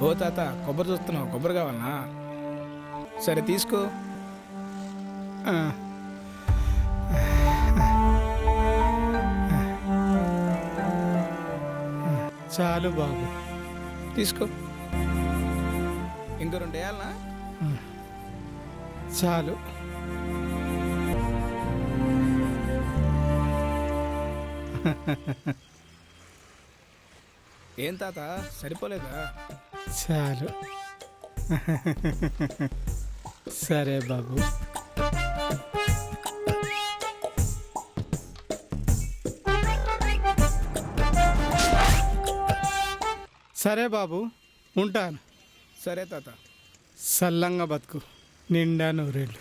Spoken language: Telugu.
ఓ తాత, కొబ్బరి చూస్తున్నావు, కొబ్బరి కావాలనా? సరే తీసుకో. ఆ. చాలు బాబు, తీసుకో. ఇంకో 2 వేయాలనా? చాలు. ఏం తాత, సరిపోలేదా? చాలు. సరే బాబు. సరే బాబు, ఉంటాను. సరే తాత. సల్లంగా బతుకు, నిండా నూరేళ్ళు.